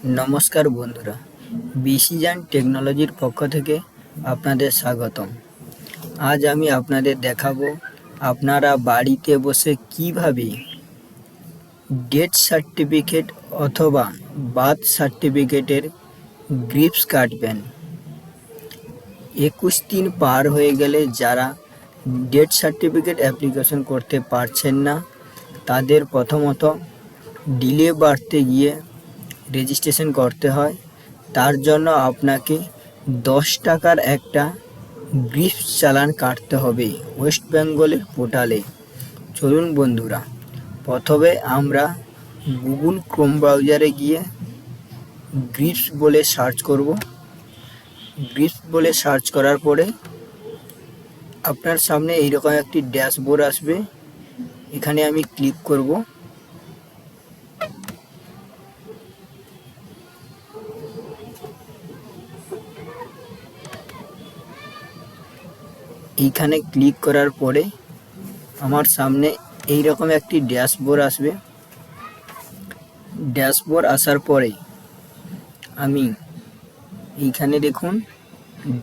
নমস্কার বন্ধুরা, বিসিজান টেকনোলজির পক্ষ থেকে আপনাদের স্বাগতম। আজ আমি আপনাদের দেখাবো আপনারা বাড়িতে বসে কিভাবে ডেথ সার্টিফিকেট অথবা বার্থ সার্টিফিকেটের গ্রিপস কাটবেন। 21 দিন পার হয়ে গেলে যারা ডেথ সার্টিফিকেট অ্যাপ্লিকেশন করতে পারছেন না, তাদের প্রথমত ডিলে বাড়তে গিয়ে রেজিস্ট্রেশন করতে হয়। তার জন্য আপনাকে 10 টাকার একটা গ্রিপস চালান কাটতে হবে ওয়েস্ট বেঙ্গলের পোর্টালে। চলুন বন্ধুরা, প্রথমে আমরা গুগল ক্রোম ব্রাউজারে গিয়ে গ্রিপস বলে সার্চ করব। গ্রিপস বলে সার্চ করার পরে আপনার সামনে এইরকম একটি ড্যাশবোর্ড আসবে। এখানে আমি ক্লিক করব। এইখানে ক্লিক করার পরে আমার সামনে এইরকম একটি ড্যাশবোর্ড আসবে। ড্যাশবোর্ড আসার পরে আমি এইখানে দেখুন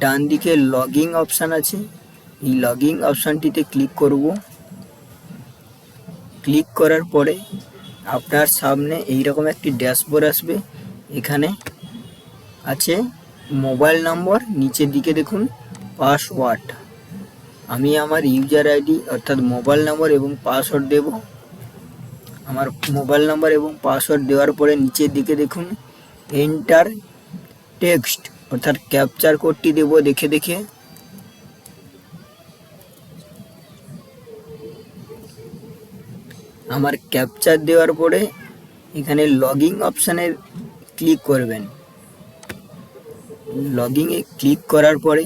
ডান দিকে লগইন অপশান আছে, এই লগইন অপশানটিতে ক্লিক করব। ক্লিক করার পরে আপনার সামনে এইরকম একটি ড্যাশবোর্ড আসবে। এখানে আছে মোবাইল নম্বর, নিচের দিকে দেখুন পাসওয়ার্ড। আমি আমার ইউজার আইডি অর্থাৎ মোবাইল নম্বর এবং পাসওয়ার্ড দেব। আমার মোবাইল নম্বর এবং পাসওয়ার্ড দেওয়ার পরে নিচের দিকে দেখুন এন্টার টেক্সট অর্থাৎ ক্যাপচার কোডটি দেব দেখে দেখে। আমার ক্যাপচার দেওয়ার পরে এখানে লগইন অপশানে ক্লিক করবেন। লগইনে ক্লিক করার পরে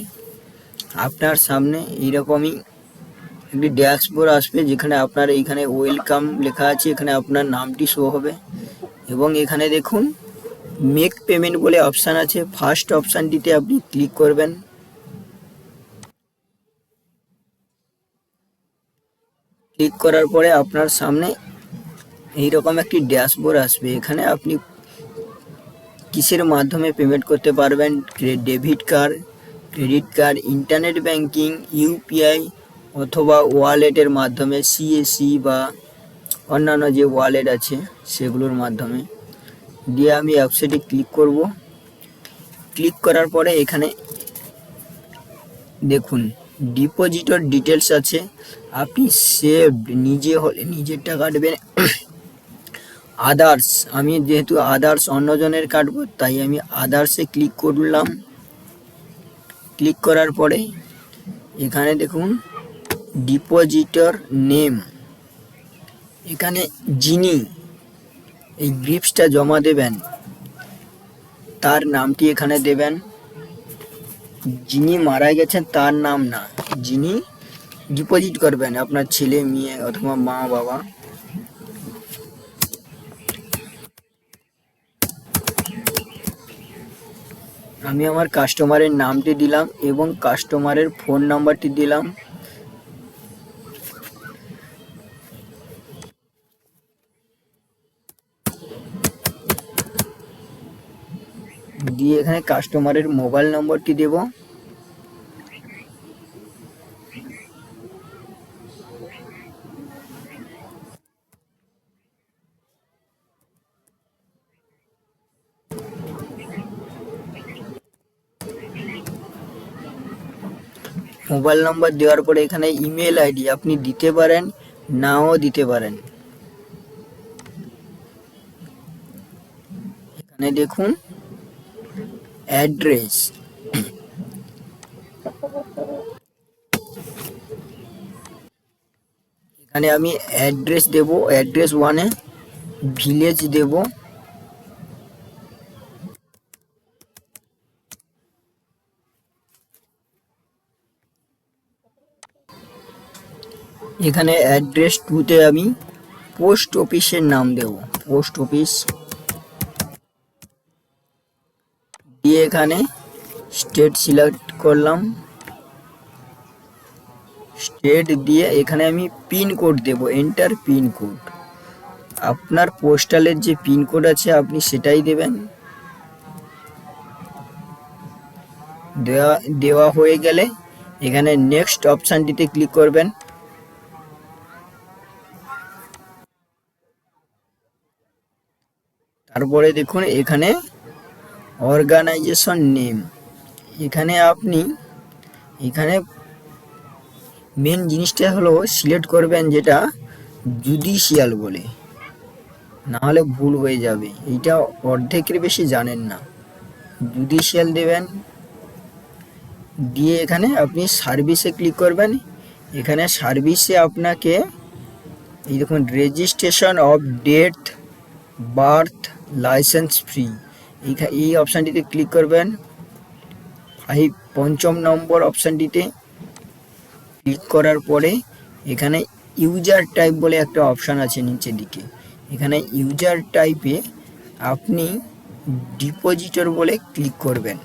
আপনার সামনে এইরকমই একটি ড্যাশবোর্ড আসবে, যেখানে আপনার এইখানে ওয়েলকাম লেখা আছে, এখানে আপনার নামটি শো হবে এবং এখানে দেখুন মেক পেমেন্ট বলে অপশান আছে। ফার্স্ট অপশানটিতে আপনি ক্লিক করবেন। ক্লিক করার পরে আপনার সামনে এইরকম একটি ড্যাশবোর্ড আসবে। এখানে আপনি কিসের মাধ্যমে পেমেন্ট করতে পারবেন, debit card, credit card, internet banking, UPI অথবা ওয়ালেটের মাধ্যমে, সিএসসি বা অন্যান্য যে ওয়ালেট আছে সেগুলোর মাধ্যমে। দিয়ে আমি ওয়েবসাইটে ক্লিক করব। ক্লিক করার পরে এখানে দেখুন ডিপোজিটর ডিটেলস আছে। আপনি সেভড নিজে হলে নিজেরটা কাটবেন। আদার্স, আমি যেহেতু আদার্স অন্যজনের কাটবো তাই আমি আদার্সে ক্লিক করলাম। ক্লিক করার পরে এখানে দেখুন ডিপোজিটর নেম, এখানে যিনি এই গ্রিপসটা জমা দেবেন তার নামটি এখানে দেবেন। যিনি মারা গেছেন তার নাম না, যিনি ডিপোজিট করবেন আপনার ছেলে মেয়ে অথবা মা বাবা। আমি আমার কাস্টমারের নামটি দিলাম এবং কাস্টমারের ফোন নাম্বারটি দিলাম। দিয়ে এখানে কাস্টমারের মোবাইল নম্বরটি দেব। মোবাইল নম্বর দেওয়ার পরে এখানে ইমেল আইডি আপনি দিতে পারেন, নাও দিতে পারেন। এখানে দেখুন অ্যাড্রেস, এখানে আমি অ্যাড্রেস দেব, অ্যাড্রেস 1-এ ভিলেজ দেব। এখানে অ্যাড্রেস 2-তে আমি পোস্ট অফিসের নাম দেব, পোস্ট অফিস। দিয়ে এখানে স্টেট সিলেক্ট করলাম, স্টেট দিয়ে এখানে আমি পিন কোড দেব, এন্টার পিন কোড। আপনার পোস্টালের যে পিন কোড আছে আপনি সেটাই দেবেন। দেওয়া দেওয়া হয়ে গেলে এখানে নেক্সট অপশানটিতে ক্লিক করবেন। তারপরে দেখুন এখানে অর্গানাইজেশন নেম, এখানে আপনি এখানে মেন জিনিসটা হলো সিলেক্ট করবেন যেটা জুডিশিয়াল বলে, না হলে ভুল হয়ে যাবে, এইটা অর্ধেকের বেশি জানেন না। জুডিশিয়াল দেবেন, দিয়ে এখানে আপনি সার্ভিসে ক্লিক করবেন। এখানে সার্ভিসে আপনাকে এই দেখুন registration of death birth licence free, এই অপশানটিতে ক্লিক করবেন। 5 নম্বর অপশানটিতে ক্লিক করার পরে এখানে ইউজার টাইপ বলে একটা অপশান আছে নিচের দিকে, এখানে ইউজার টাইপে আপনি ডিপোজিটর বলে ক্লিক করবেন।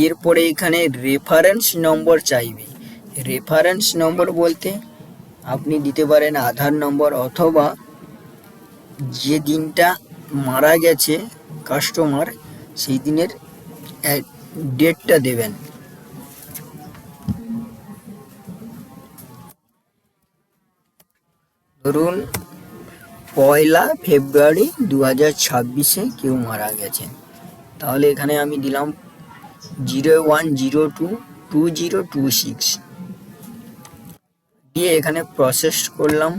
এরপরে এখানে রেফারেন্স নম্বর চাইবে। রেফারেন্স নম্বর বলতে আপনি দিতে পারেন আধার নম্বর, অথবা যে দিনটা মারা গেছে কাস্টমার সেই দিনের ডেটটা দেবেন। ধরুন 1 ফেব্রুয়ারি 2026-এ কেউ মারা গেছে, তাহলে এখানে আমি দিলাম 01022026 দিয়ে এখানে প্রসেস করলাম।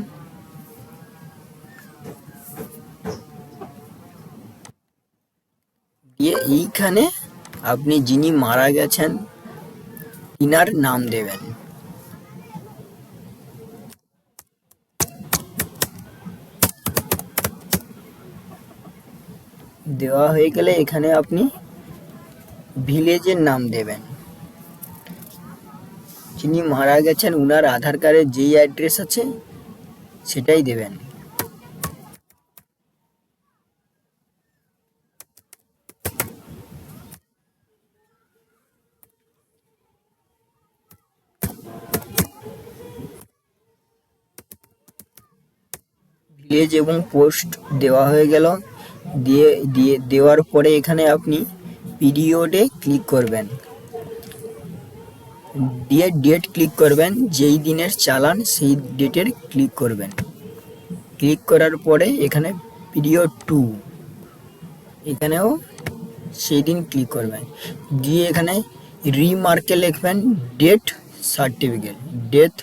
দিয়ে এইখানে আপনি যিনি মারা গেছেন তিনার নাম দেবেন। দেওয়া হয়ে গেলে এখানে আপনি ভিলেজের নাম দেবেন, যিনি মারা গেছেন উনার আধার কার্ডের যেই অ্যাড্রেস আছে সেটাই দেবেন। ভিলেজ এবং পোস্ট দেওয়া হয়ে গেল। দেওয়ার পরে এখানে আপনি পিরিয়ডে ক্লিক করবেন, দিয়ে ডেট ক্লিক করবেন, যেই দিনের চালান সেই ডেটের ক্লিক করবেন। ক্লিক করার পরে এখানে পিরিয়ড 2, এখানেও সেই দিন ক্লিক করবেন, দিয়ে এখানে রিমার্কে লিখবেন ডেথ সার্টিফিকেট। ডেথ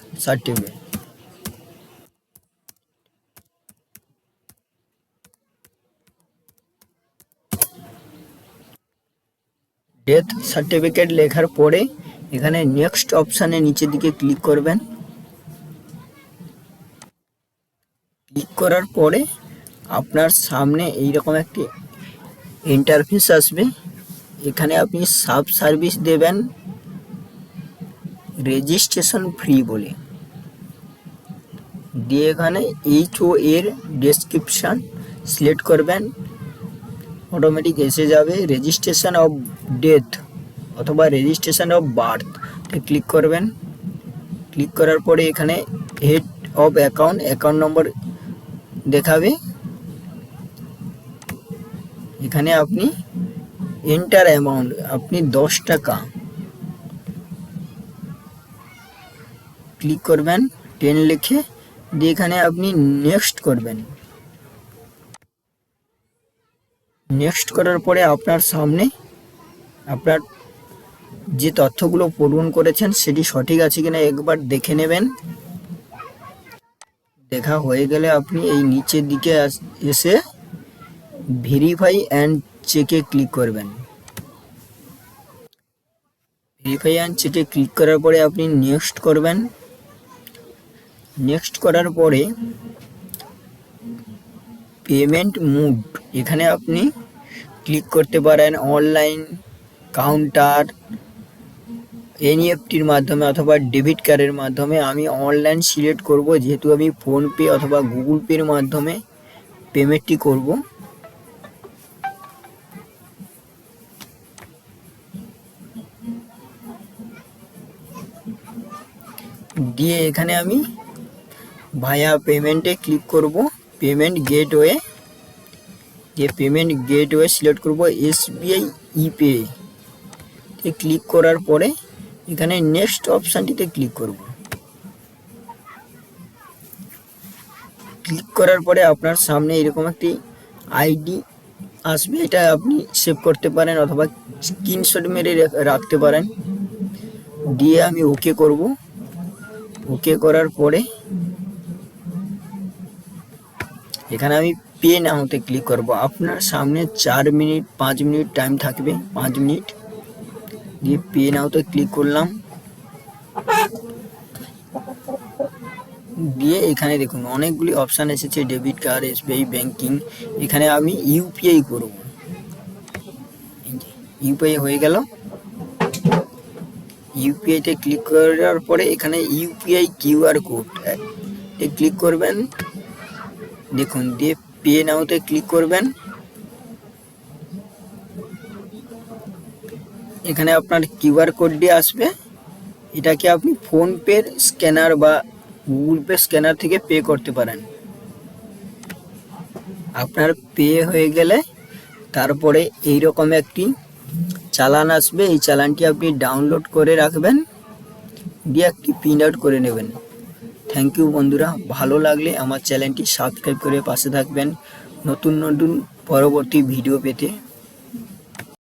সার্টিফিকেট লেখার পরে এখানে নেক্সট অপশানে নিচের দিকে ক্লিক করবেন। ক্লিক করার পরে আপনার সামনে এইরকম একটি ইন্টারফেস আসবে, এখানে আপনি সাব সার্ভিস দেবেন রেজিস্ট্রেশন ফ্রি বলে, দিয়ে এখানে HO এর ডেসক্রিপশান সিলেক্ট করবেন, অটোমেটিক এসে যাবে। রেজিস্ট্রেশন অফ ডেথ অথবা রেজিস্ট্রেশন অফ বার্থ ক্লিক করবেন। ক্লিক করার পরে এখানে হেড অফ অ্যাকাউন্ট নম্বর দেখাবে, এখানে আপনি এন্টার অ্যামাউন্ট আপনি 10 টাকা ক্লিক করবেন 10 লিখে, দিয়ে এখানে আপনি নেক্সট করবেন। নেক্সট করার পরে আপনার সামনে আপনার যে তথ্যগুলো পূরণ করেছেন সেটি সঠিক আছে কিনা একবার দেখে নেবেন। দেখা হয়ে গেলে আপনি এই নিচের দিকে এসে ভেরিফাই অ্যান্ড চেকে ক্লিক করবেন। ভেরিফাই অ্যান্ড চেকে ক্লিক করার পরে আপনি নেক্সট করবেন। নেক্সট করার পরে পেমেন্ট মুড, এখানে আপনি ক্লিক করতে পারেন অনলাইন, কাউন্টার, NEFTর মাধ্যমে অথবা ডেবিট কার্ডের মাধ্যমে। আমি অনলাইন সিলেক্ট করব, যেহেতু আমি ফোনপে অথবা গুগল পের মাধ্যমে পেমেন্টটি করব। দিয়ে এখানে আমি ভায়া পেমেন্টে ক্লিক করব, পেমেন্ট গেটওয়ে। দিয়ে পেমেন্ট গেটওয়ে সিলেক্ট করব SBI ইপে। ক্লিক করার পরে এখানে নেক্সট অপশানটিতে ক্লিক করব। ক্লিক করার পরে আপনার সামনে এরকম একটি আইডি আসবে, এটা আপনি সেভ করতে পারেন অথবা স্ক্রিনশট মেরে রাখতে পারেন। দিয়ে আমি ওকে করব। ওকে করার পরে এখানে আমি পে নাওতে ক্লিক করব। আপনার সামনে 4 মিনিট 5 মিনিট টাইম থাকবে, 5 মিনিট। দিয়ে পে নাওতে ক্লিক করলাম। দিয়ে এখানে দেখুন অনেকগুলি অপশান এসেছে, ডেবিট কার্ড, SBI ব্যাংকিং। এখানে আমি ইউপিআই করব। ইউপিআই হয়ে গেল। ইউপিআইতে ক্লিক করার পরে এখানে ইউপিআই QR কোড ক্লিক করবেন। দেখুন দিয়ে পে নাওতে ক্লিক করবেন। এখানে আপনার QR কোডটি আসবে, এটাকে আপনি ফোনপের স্ক্যানার বা গুগল পে স্ক্যানার থেকে পে করতে পারেন। আপনার পে হয়ে গেলে তারপরে এইরকম একটি চালান আসবে, এই চালানটি আপনি ডাউনলোড করে রাখবেন, দিয়ে একটি প্রিন্ট আউট করে নেবেন। থ্যাংক ইউ বন্ধুরা, ভালো লাগলে আমার চ্যানেলটি সাবস্ক্রাইব করে পাশে থাকবেন নতুন নতুন পরবর্তী ভিডিও পেতে।